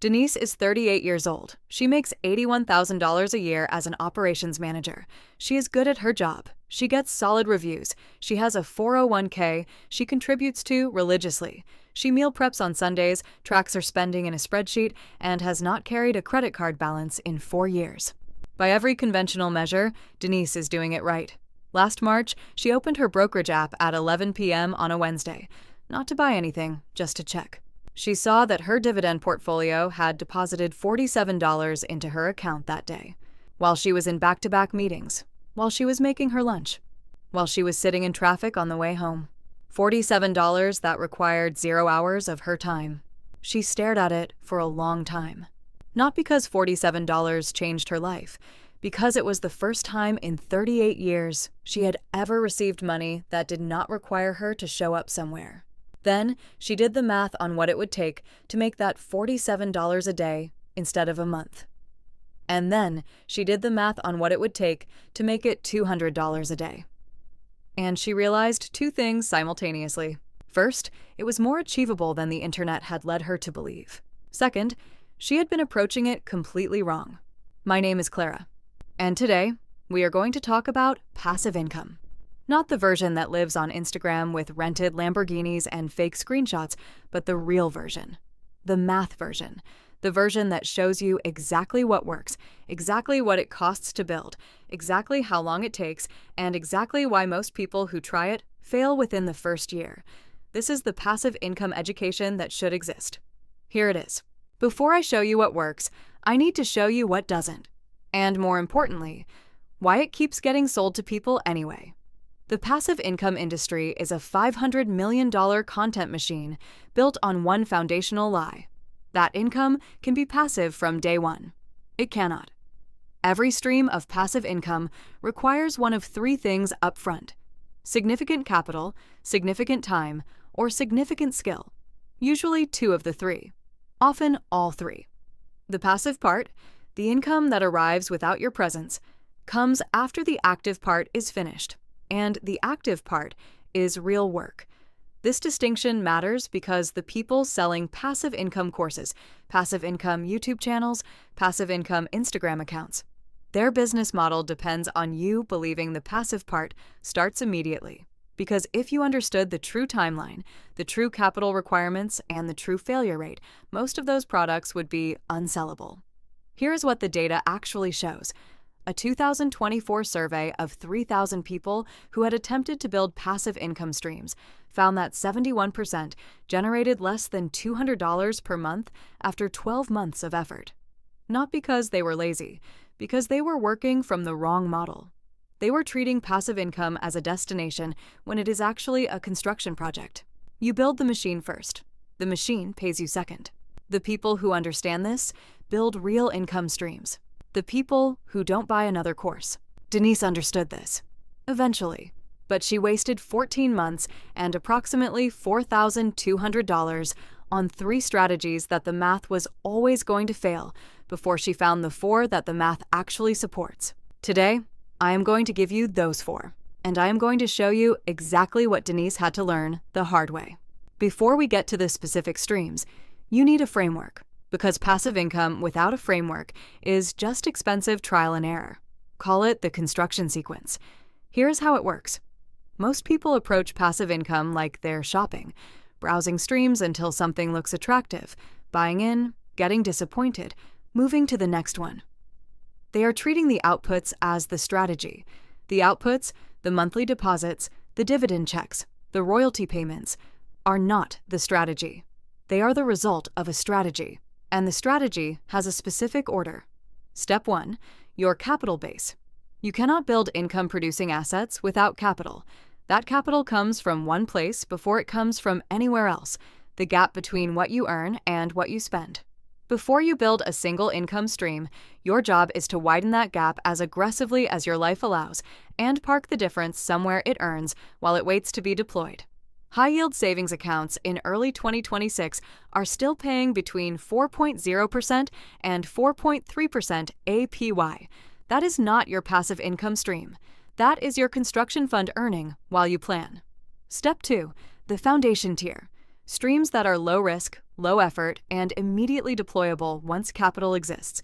Denise is 38 years old. She makes $81,000 a year as an operations manager. She is good at her job. She gets solid reviews. She has a 401k she contributes to religiously. She meal preps on Sundays, tracks her spending in a spreadsheet, and has not carried a credit card balance in 4 years. By every conventional measure, Denise is doing it right. Last March, she opened her brokerage app at 11 p.m. on a Wednesday. Not to buy anything, just to check. She saw that her dividend portfolio had deposited $47 into her account that day, while she was in back-to-back meetings, while she was making her lunch, while she was sitting in traffic on the way home. $47 that required 0 hours of her time. She stared at it for a long time. Not because $47 changed her life, because it was the first time in 38 years she had ever received money that did not require her to show up somewhere. Then she did the math on what it would take to make that $47 a day instead of a month. And then she did the math on what it would take to make it $200 a day. And she realized 2 things simultaneously. First, it was more achievable than the internet had led her to believe. Second, she had been approaching it completely wrong. My name is Clara, and today we are going to talk about passive income. Not the version that lives on Instagram with rented Lamborghinis and fake screenshots, but the real version. The math version. The version that shows you exactly what works, exactly what it costs to build, exactly how long it takes, and exactly why most people who try it fail within the first year. This is the passive income education that should exist. Here it is. Before I show you what works, I need to show you what doesn't. And more importantly, why it keeps getting sold to people anyway. The passive income industry is a $500 million content machine built on one foundational lie. That income can be passive from day one. It cannot. Every stream of passive income requires one of 3 things up front: significant capital, significant time, or significant skill. Usually 2 of the 3. Often all 3. The passive part, the income that arrives without your presence, comes after the active part is finished. And the active part is real work. This distinction matters because the people selling passive income courses, passive income YouTube channels, passive income Instagram accounts, their business model depends on you believing the passive part starts immediately. Because if you understood the true timeline, the true capital requirements, and the true failure rate, most of those products would be unsellable. Here is what the data actually shows. A 2024 survey of 3,000 people who had attempted to build passive income streams found that 71% generated less than $200 per month after 12 months of effort. Not because they were lazy, because they were working from the wrong model. They were treating passive income as a destination when it is actually a construction project. You build the machine first. The machine pays you second. The people who understand this build real income streams. The people who don't buy another course. Denise understood this. Eventually. But she wasted 14 months and approximately $4,200 on 3 strategies that the math was always going to fail before she found the 4 that the math actually supports. Today, I am going to give you those 4, and I am going to show you exactly what Denise had to learn the hard way. Before we get to the specific streams, you need a framework. Because passive income without a framework is just expensive trial and error. Call it the construction sequence. Here's how it works. Most people approach passive income like they're shopping, browsing streams until something looks attractive, buying in, getting disappointed, moving to the next one. They are treating the outputs as the strategy. The outputs, the monthly deposits, the dividend checks, the royalty payments, are not the strategy. They are the result of a strategy. And the strategy has a specific order. Step 1, your capital base. You cannot build income-producing assets without capital. That capital comes from one place before it comes from anywhere else, the gap between what you earn and what you spend. Before you build a single income stream, your job is to widen that gap as aggressively as your life allows and park the difference somewhere it earns while it waits to be deployed. High-yield savings accounts in early 2026 are still paying between 4.0% and 4.3% APY. That is not your passive income stream. That is your construction fund earning while you plan. Step 2, the foundation tier. Streams that are low risk, low effort, and immediately deployable once capital exists.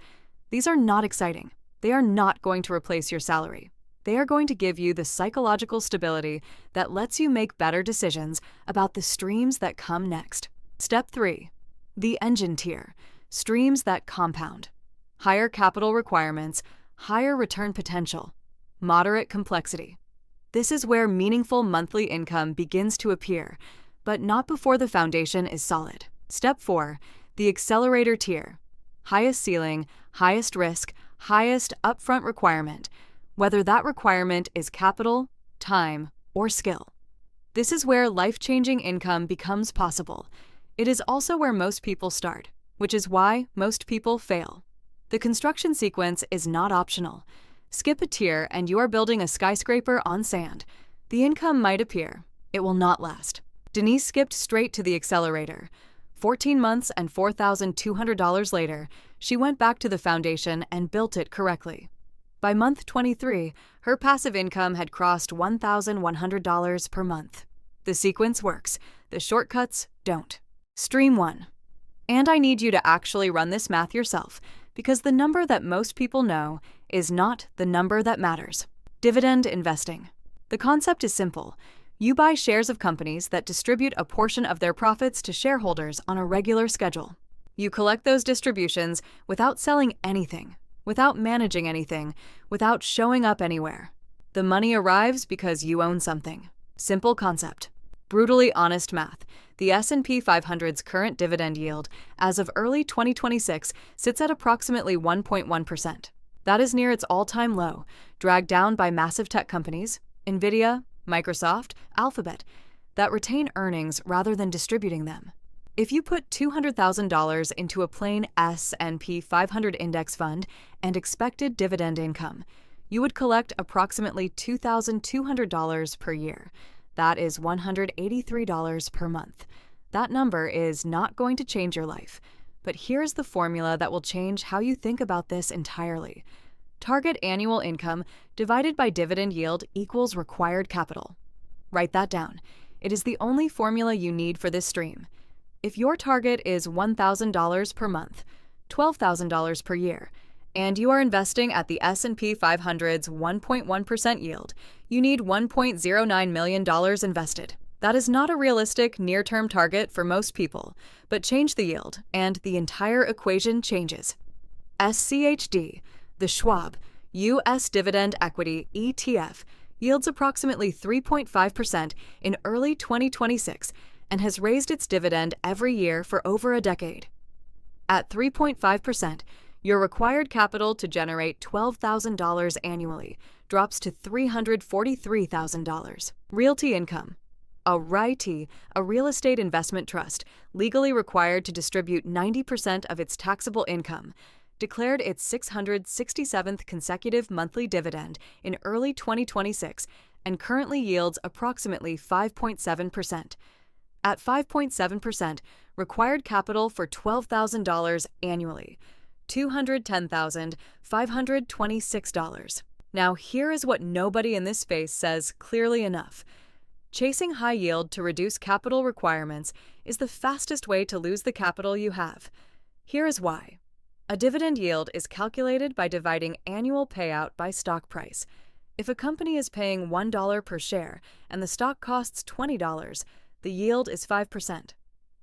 These are not exciting. They are not going to replace your salary. They are going to give you the psychological stability that lets you make better decisions about the streams that come next. Step 3. The engine tier. Streams that compound. Higher capital requirements, higher return potential, moderate complexity. This is where meaningful monthly income begins to appear, but not before the foundation is solid. Step 4. The accelerator tier. Highest ceiling, highest risk, highest upfront requirement, whether that requirement is capital, time, or skill. This is where life-changing income becomes possible. It is also where most people start, which is why most people fail. The construction sequence is not optional. Skip a tier and you are building a skyscraper on sand. The income might appear. It will not last. Denise skipped straight to the accelerator. 14 months and $4,200 later, she went back to the foundation and built it correctly. By month 23, her passive income had crossed $1,100 per month. The sequence works. The shortcuts don't. Stream 1. And I need you to actually run this math yourself, because the number that most people know is not the number that matters. Dividend investing. The concept is simple. You buy shares of companies that distribute a portion of their profits to shareholders on a regular schedule. You collect those distributions without selling anything, without managing anything, without showing up anywhere. The money arrives because you own something. Simple concept. Brutally honest math. The S&P 500's current dividend yield as of early 2026 sits at approximately 1.1%. That is near its all-time low, dragged down by massive tech companies, Nvidia, Microsoft, Alphabet, that retain earnings rather than distributing them. If you put $200,000 into a plain S&P 500 index fund and expected dividend income, you would collect approximately $2,200 per year. That is $183 per month. That number is not going to change your life, but here's the formula that will change how you think about this entirely. Target annual income divided by dividend yield equals required capital. Write that down. It is the only formula you need for this stream. If your target is $1,000 per month, $12,000 per year, and you are investing at the S&P 500's 1.1% yield, you need $1.09 million invested. That is not a realistic near-term target for most people, but change the yield, and the entire equation changes. SCHD, the Schwab U.S. Dividend Equity ETF, yields approximately 3.5% in early 2026 and has raised its dividend every year for over a decade. At 3.5%, your required capital to generate $12,000 annually drops to $343,000. Realty income. A REIT, a real estate investment trust, legally required to distribute 90% of its taxable income, declared its 667th consecutive monthly dividend in early 2026 and currently yields approximately 5.7%. At 5.7%, required capital for $12,000 annually, $210,526. Now here is what nobody in this space says clearly enough. Chasing high yield to reduce capital requirements is the fastest way to lose the capital you have. Here is why. A dividend yield is calculated by dividing annual payout by stock price. If a company is paying $1 per share and the stock costs $20, the yield is 5%.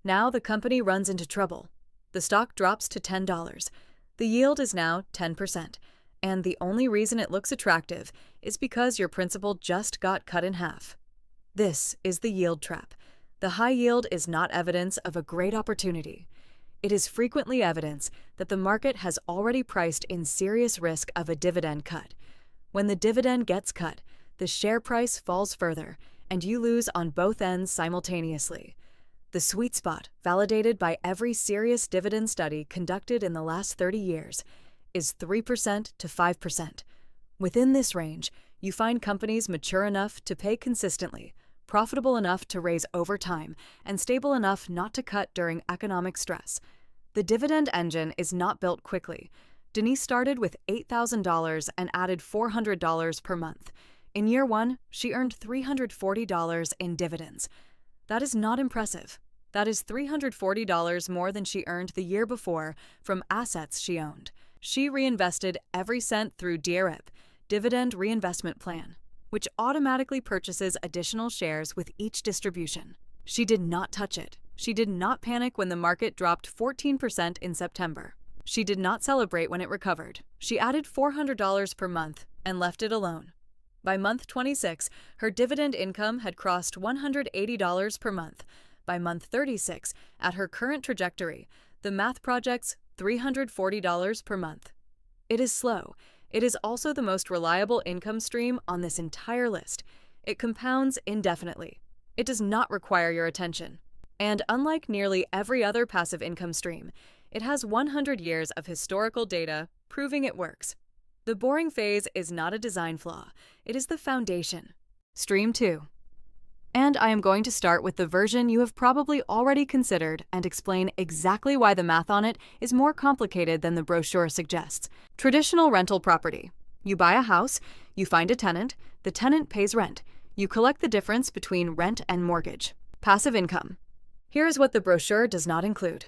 Now the company runs into trouble. The stock drops to $10. The yield is now 10%, and the only reason it looks attractive is because your principal just got cut in half. This is the yield trap. The high yield is not evidence of a great opportunity. It is frequently evidence that the market has already priced in serious risk of a dividend cut. When the dividend gets cut, the share price falls further, and you lose on both ends simultaneously. The sweet spot, validated by every serious dividend study conducted in the last 30 years, is 3% to 5%. Within this range, you find companies mature enough to pay consistently, profitable enough to raise over time, and stable enough not to cut during economic stress. The dividend engine is not built quickly. Denise started with $8,000 and added $400 per month. In year one, she earned $340 in dividends. That is not impressive. That is $340 more than she earned the year before from assets she owned. She reinvested every cent through DRIP, Dividend Reinvestment Plan, which automatically purchases additional shares with each distribution. She did not touch it. She did not panic when the market dropped 14% in September. She did not celebrate when it recovered. She added $400 per month and left it alone. By month 26, her dividend income had crossed $180 per month. By month 36, at her current trajectory, the math projects $340 per month. It is slow. It is also the most reliable income stream on this entire list. It compounds indefinitely. It does not require your attention. And unlike nearly every other passive income stream, it has 100 years of historical data proving it works. The boring phase is not a design flaw. It is the foundation. Stream 2. And I am going to start with the version you have probably already considered and explain exactly why the math on it is more complicated than the brochure suggests. Traditional rental property. You buy a house, you find a tenant, the tenant pays rent. You collect the difference between rent and mortgage. Passive income. Here is what the brochure does not include.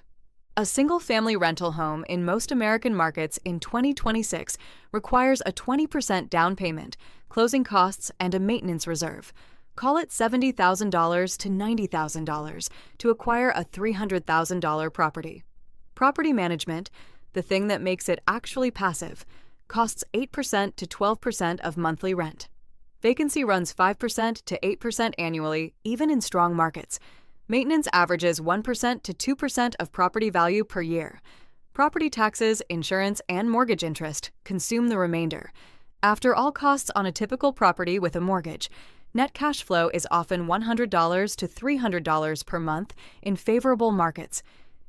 A single-family rental home in most American markets in 2026 requires a 20% down payment, closing costs, and a maintenance reserve. Call it $70,000 to $90,000 to acquire a $300,000 property. Property management, the thing that makes it actually passive, costs 8% to 12% of monthly rent. Vacancy runs 5% to 8% annually, even in strong markets. Maintenance averages 1% to 2% of property value per year. Property taxes, insurance, and mortgage interest consume the remainder. After all costs on a typical property with a mortgage, net cash flow is often $100 to $300 per month in favorable markets.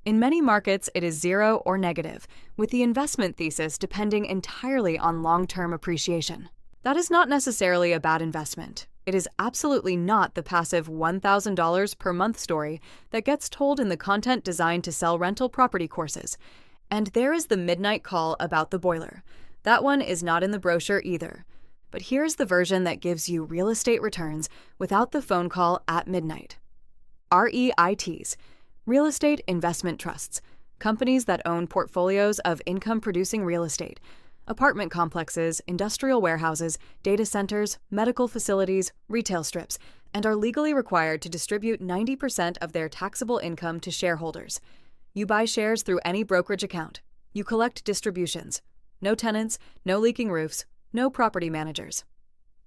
In many markets, it is zero or negative, with the investment thesis depending entirely on long-term appreciation. That is not necessarily a bad investment. It is absolutely not the passive $1,000 per month story that gets told in the content designed to sell rental property courses. And there is the midnight call about the boiler. That one is not in the brochure either. But here's the version that gives you real estate returns without the phone call at midnight. REITs, Real Estate Investment Trusts, companies that own portfolios of income-producing real estate, apartment complexes, industrial warehouses, data centers, medical facilities, retail strips, and are legally required to distribute 90% of their taxable income to shareholders. You buy shares through any brokerage account. You collect distributions. No tenants, no leaking roofs, no property managers.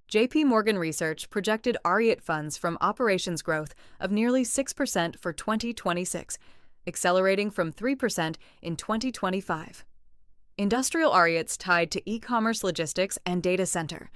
JP Morgan Research projected REIT funds from operations growth of nearly 6% for 2026, accelerating from 3% in 2025. Industrial REITs tied to e-commerce logistics and data center.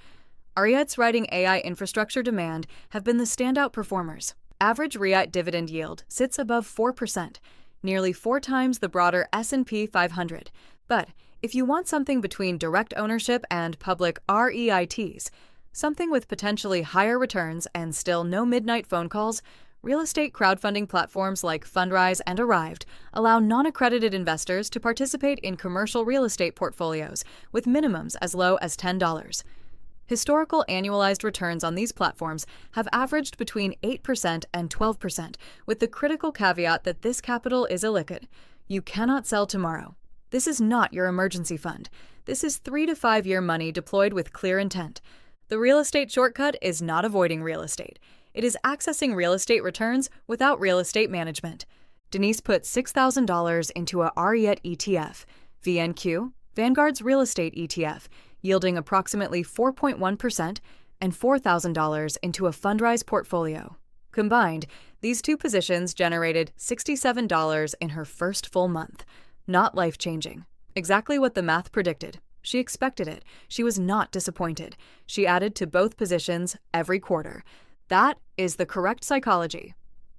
REITs riding AI infrastructure demand have been the standout performers. Average REIT dividend yield sits above 4%, nearly 4 times the broader S&P 500. But if you want something between direct ownership and public REITs, something with potentially higher returns and still no midnight phone calls, real estate crowdfunding platforms like Fundrise and Arrived allow non-accredited investors to participate in commercial real estate portfolios with minimums as low as $10. Historical annualized returns on these platforms have averaged between 8% and 12%, with the critical caveat that this capital is illiquid. You cannot sell tomorrow. This is not your emergency fund. This is 3 to 5 year money deployed with clear intent. The real estate shortcut is not avoiding real estate. It is accessing real estate returns without real estate management. Denise put $6,000 into a REIT ETF, VNQ, Vanguard's real estate ETF, yielding approximately 4.1%, and $4,000 into a Fundrise portfolio. Combined, these two positions generated $67 in her first full month. Not life-changing. Exactly what the math predicted. She expected it. She was not disappointed. She added to both positions every quarter. That is the correct psychology.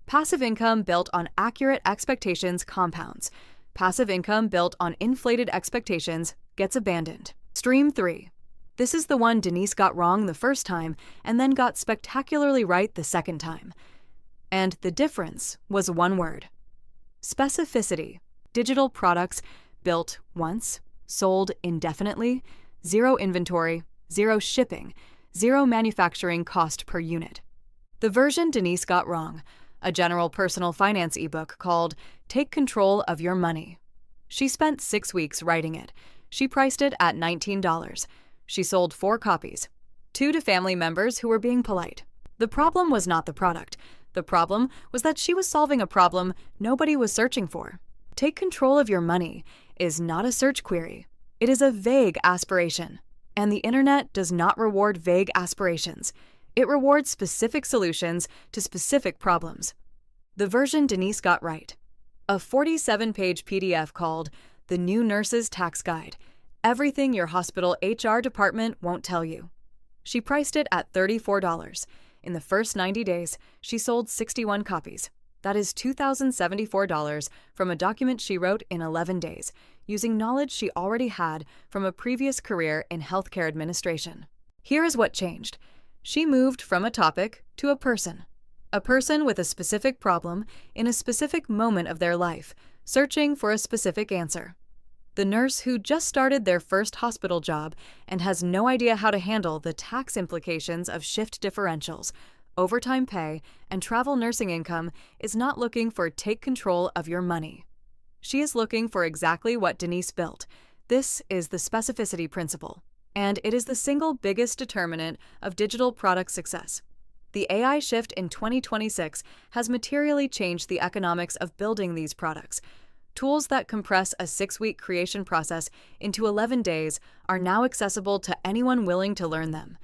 Passive income built on accurate expectations compounds. Passive income built on inflated expectations gets abandoned. Stream 3. This is the one Denise got wrong the first time and then got spectacularly right the second time. And the difference was one word. Specificity. Digital products built once, sold indefinitely, zero inventory, zero shipping, zero manufacturing cost per unit. The version Denise got wrong. a general personal finance ebook called Take Control of Your Money. She spent 6 weeks writing it. She priced it at $19. She sold 4 copies, 2 to family members who were being polite. The problem was not the product. The problem was that she was solving a problem nobody was searching for. Take Control of Your Money is not a search query. It is a vague aspiration. And the internet does not reward vague aspirations. It rewards specific solutions to specific problems. The version Denise got right. A 47-page PDF called The New Nurse's Tax Guide: Everything Your Hospital HR Department Won't Tell You. She priced it at $34. In the first 90 days, she sold 61 copies. That is $2,074 from a document she wrote in 11 days, using knowledge she already had from a previous career in healthcare administration. Here is what changed. She moved from a topic to a person with a specific problem in a specific moment of their life, searching for a specific answer. The nurse who just started their first hospital job and has no idea how to handle the tax implications of shift differentials, overtime pay, and travel nursing income is not looking for Take Control of Your Money. She is looking for exactly what Denise built. This is the specificity principle, and it is the single biggest determinant of digital product success. The AI shift in 2026 has materially changed the economics of building these products. Tools that compress a 6-week creation process into 11 days are now accessible to anyone willing to learn them.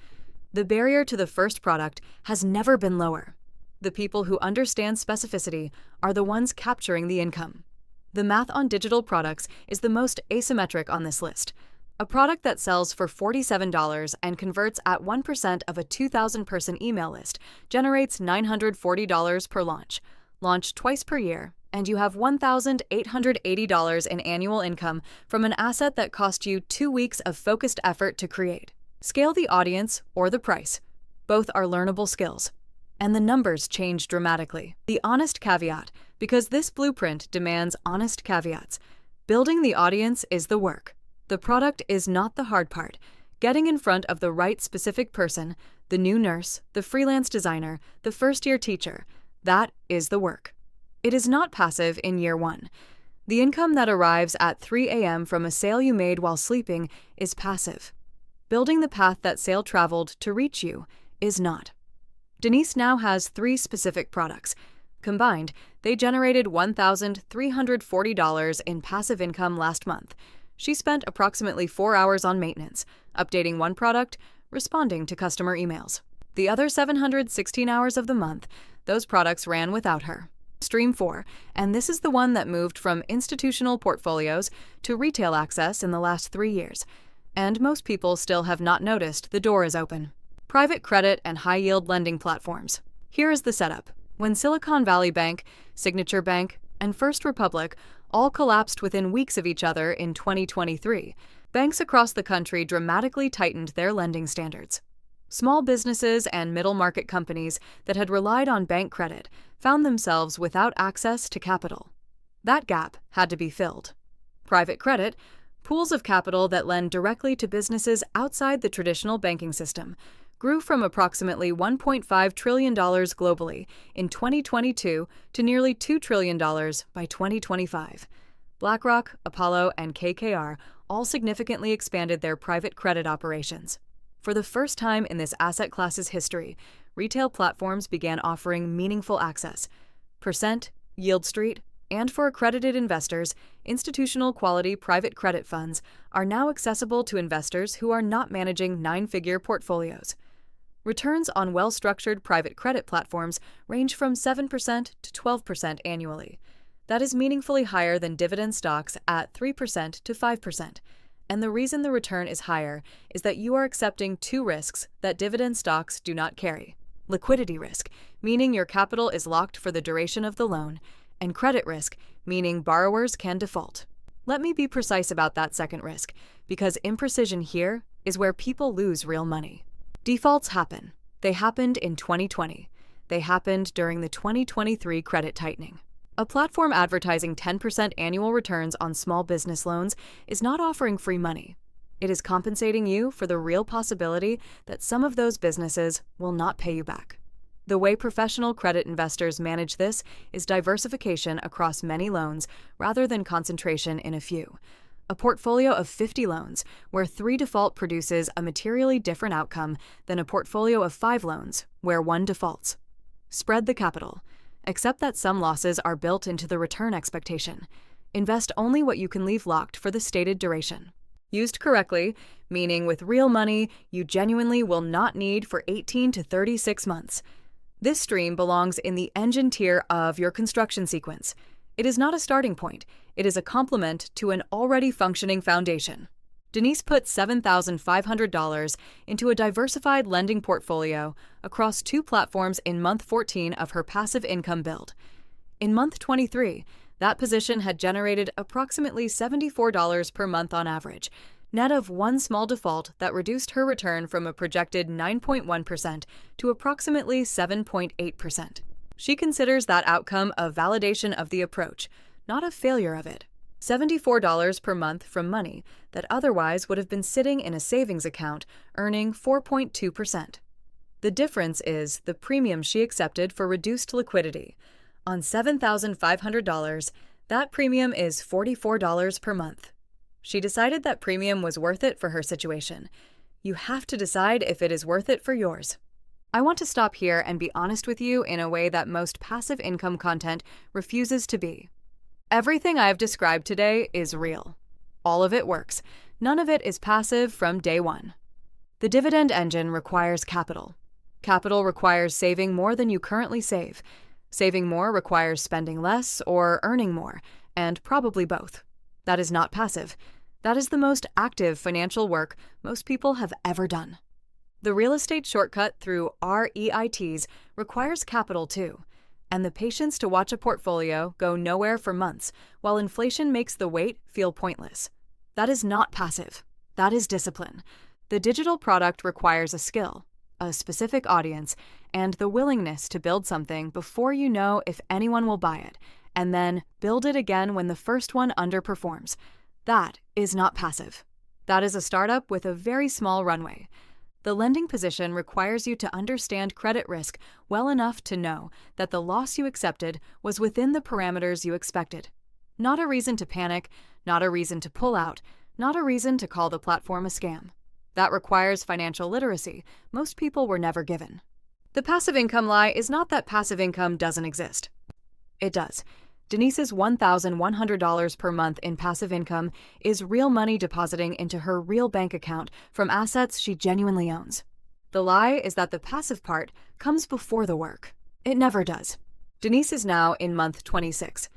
The barrier to the first product has never been lower. The people who understand specificity are the ones capturing the income. The math on digital products is the most asymmetric on this list. A product that sells for $47 and converts at 1% of a 2,000-person email list generates $940 per launch. Launch twice per year, and you have $1,880 in annual income from an asset that cost you 2 weeks of focused effort to create. Scale the audience or the price. Both are learnable skills. And the numbers change dramatically. The honest caveat, because this blueprint demands honest caveats. Building the audience is the work. The product is not the hard part. Getting in front of the right specific person, the new nurse, the freelance designer, the first-year teacher, that is the work. It is not passive in year 1. The income that arrives at 3 a.m. from a sale you made while sleeping is passive. Building the path that sale traveled to reach you is not. Denise now has 3 specific products. Combined, they generated $1,340 in passive income last month. She spent approximately 4 hours on maintenance, updating one product, responding to customer emails. The other 716 hours of the month, those products ran without her. Stream 4, and this is the one that moved from institutional portfolios to retail access in the last 3 years. And most people still have not noticed the door is open. Private credit and high-yield lending platforms. Here is the setup. When Silicon Valley Bank, Signature Bank, and First Republic all collapsed within weeks of each other in 2023, banks across the country dramatically tightened their lending standards. Small businesses and middle-market companies that had relied on bank credit found themselves without access to capital. That gap had to be filled. Private credit, pools of capital that lend directly to businesses outside the traditional banking system, grew from approximately $1.5 trillion globally in 2022 to nearly $2 trillion by 2025. BlackRock, Apollo, and KKR all significantly expanded their private credit operations. For the first time in this asset class's history, retail platforms began offering meaningful access. Percent, Yield Street, and for accredited investors, institutional quality private credit funds are now accessible to investors who are not managing 9-figure portfolios. Returns on well-structured private credit platforms range from 7% to 12% annually. That is meaningfully higher than dividend stocks at 3% to 5%. And the reason the return is higher is that you are accepting 2 risks that dividend stocks do not carry. Liquidity risk, meaning your capital is locked for the duration of the loan, and credit risk, meaning borrowers can default. Let me be precise about that second risk, because imprecision here is where people lose real money. Defaults happen. They happened in 2020. They happened during the 2023 credit tightening. A platform advertising 10% annual returns on small business loans is not offering free money. It is compensating you for the real possibility that some of those businesses will not pay you back. The way professional credit investors manage this is diversification across many loans rather than concentration in a few. A portfolio of 50 loans, where 3 default produces a materially different outcome than a portfolio of 5 loans, where 1 defaults. Spread the capital. Accept that some losses are built into the return expectation. Invest only what you can leave locked for the stated duration. Used correctly, meaning with real money you genuinely will not need for 18 to 36 months. This stream belongs in the engine tier of your construction sequence. It is not a starting point. It is a complement to an already functioning foundation. Denise put $7,500 into a diversified lending portfolio across 2 platforms in month 14 of her passive income build. In month 23, that position had generated approximately $74 per month on average, net of 1 small default that reduced her return from a projected 9.1% to approximately 7.8%. She considers that outcome a validation of the approach, not a failure of it. $74 per month from money that otherwise would have been sitting in a savings account earning 4.2%. The difference is the premium she accepted for reduced liquidity. On $7,500, that premium is $44 per month. She decided that premium was worth it for her situation. You have to decide if it is worth it for yours. I want to stop here and be honest with you in a way that most passive income content refuses to be. Everything I have described today is real. All of it works. None of it is passive from day one. The dividend engine requires capital. Capital requires saving more than you currently save. Saving more requires spending less or earning more, and probably both. That is not passive. That is the most active financial work most people have ever done. The real estate shortcut through REITs requires capital too, and the patience to watch a portfolio go nowhere for months while inflation makes the wait feel pointless. That is not passive. That is discipline. The digital product requires a skill, a specific audience, and the willingness to build something before you know if anyone will buy it, and then build it again when the first one underperforms. That is not passive. That is a startup with a very small runway. The lending position requires you to understand credit risk well enough to know that the loss you accepted was within the parameters you expected. Not a reason to panic, not a reason to pull out, not a reason to call the platform a scam. That requires financial literacy most people were never given. The passive income lie is not that passive income doesn't exist. It does. Denise's $1,100 per month in passive income is real money depositing into her real bank account from assets she genuinely owns. The lie is that the passive part comes before the work. It never does. Denise is now in month 26.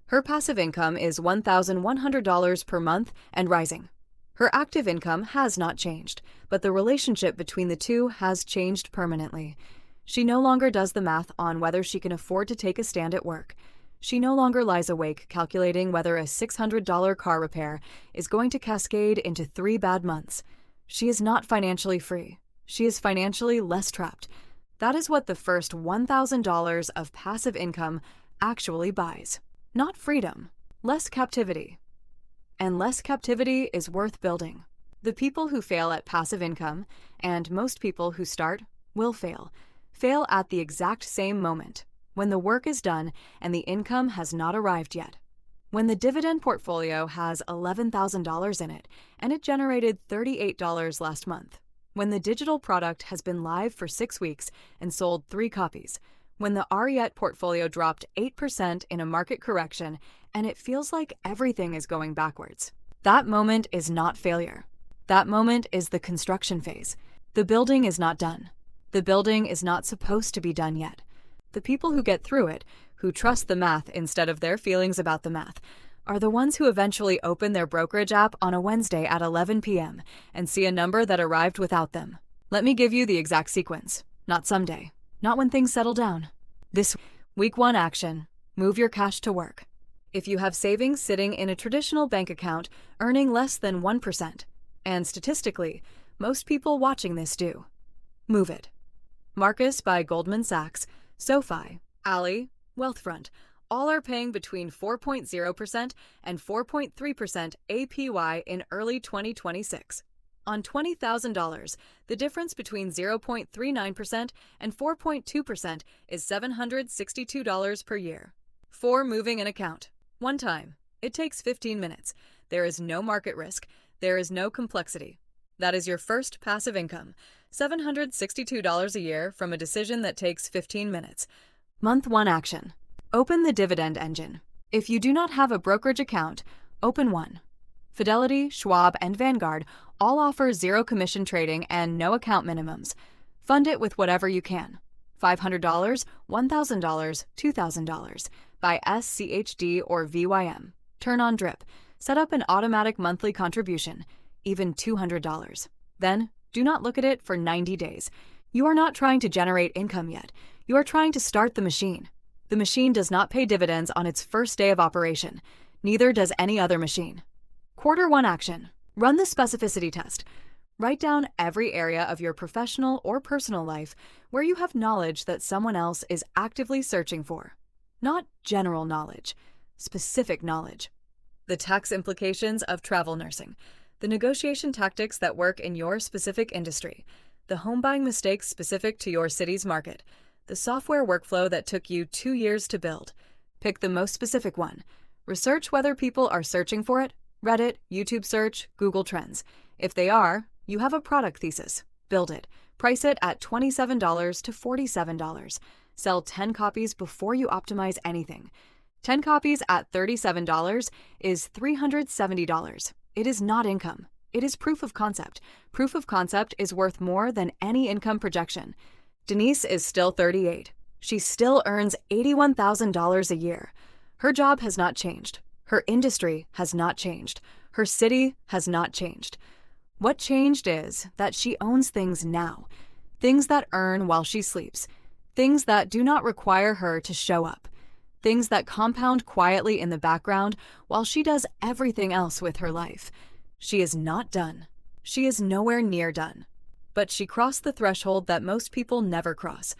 Her passive income is $1,100 per month and rising. Her active income has not changed, but the relationship between the two has changed permanently. She no longer does the math on whether she can afford to take a stand at work. She no longer lies awake calculating whether a $600 car repair is going to cascade into 3 bad months. She is not financially free. She is financially less trapped. That is what the first $1,000 of passive income actually buys. Not freedom, less captivity. And less captivity is worth building. The people who fail at passive income, and most people who start, will fail at the exact same moment, when the work is done and the income has not arrived yet. When the dividend portfolio has $11,000 in it and it generated $38 last month. When the digital product has been live for 6 weeks and sold 3 copies. When the REIT portfolio dropped 8% in a market correction and it feels like everything is going backwards. That moment is not failure. That moment is the construction phase. The building is not done. The building is not supposed to be done yet. The people who get through it, who trust the math instead of their feelings about the math, are the ones who eventually open their brokerage app on a Wednesday at 11 p.m. and see a number that arrived without them. Let me give you the exact sequence. Not someday. Not when things settle down. This week 1 action. Move your cash to work. If you have savings sitting in a traditional bank account earning less than 1%, and statistically, most people watching this do, move it. Marcus by Goldman Sachs, SoFi, Ally, Wealthfront, all are paying between 4.0% and 4.3% APY in early 2026. On $20,000, the difference between 0.39% and 4.2% is $762 per year. 4. Moving an account. One time. It takes 15 minutes. There is no market risk. There is no complexity. That is your first passive income. $762 a year from a decision that takes 15 minutes. Month 1 action. Open the dividend engine. If you do not have a brokerage account, open one. Fidelity, Schwab, and Vanguard all offer zero commission trading and no account minimums. Fund it with whatever you can. $500, $1,000, $2,000. Buy SCHD or VYM. Turn on DRIP. Set up an automatic monthly contribution, even $200. Then, do not look at it for 90 days. You are not trying to generate income yet. You are trying to start the machine. The machine does not pay dividends on its first day of operation. Neither does any other machine. Quarter 1 action. Run the specificity test. Write down every area of your professional or personal life where you have knowledge that someone else is actively searching for. Not general knowledge, specific knowledge. The tax implications of travel nursing, the negotiation tactics that work in your specific industry, the home buying mistakes specific to your city's market, the software workflow that took you 2 years to build. Pick the most specific one. Research whether people are searching for it. Reddit, YouTube search, Google Trends. If they are, you have a product thesis. Build it. Price it at $27 to $47. Sell 10 copies before you optimize anything. 10 copies at $37 is $370. It is not income. It is proof of concept. Proof of concept is worth more than any income projection. Denise is still 38. She still earns $81,000 a year. Her job has not changed. Her industry has not changed. Her city has not changed. What changed is that she owns things now. Things that earn while she sleeps. Things that do not require her to show up. Things that compound quietly in the background while she does everything else with her life. She is not done. She is nowhere near done. But she crossed the threshold that most people never cross.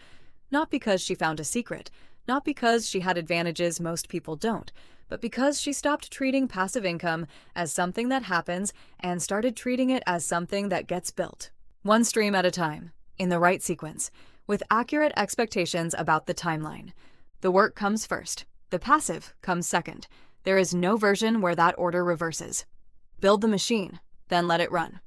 Not because she found a secret, not because she had advantages most people don't, but because she stopped treating passive income as something that happens and started treating it as something that gets built. One stream at a time, in the right sequence, with accurate expectations about the timeline. The work comes first. The passive comes second. There is no version where that order reverses. Build the machine, then let it run.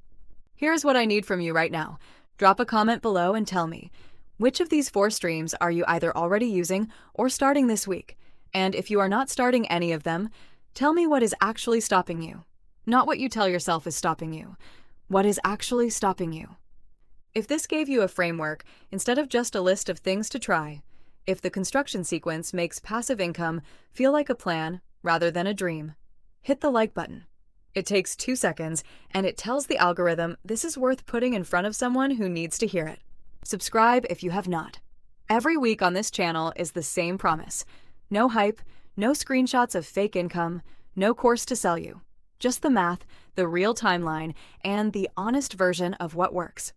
Here's what I need from you right now. Drop a comment below and tell me, which of these 4 streams are you either already using or starting this week? And if you are not starting any of them, tell me what is actually stopping you. Not what you tell yourself is stopping you. What is actually stopping you? If this gave you a framework instead of just a list of things to try, if the construction sequence makes passive income feel like a plan rather than a dream, hit the like button. It takes 2 seconds, and it tells the algorithm this is worth putting in front of someone who needs to hear it. Subscribe if you have not. Every week on this channel is the same promise. No hype, no screenshots of fake income, no course to sell you. Just the math, the real timeline, and the honest version of what works.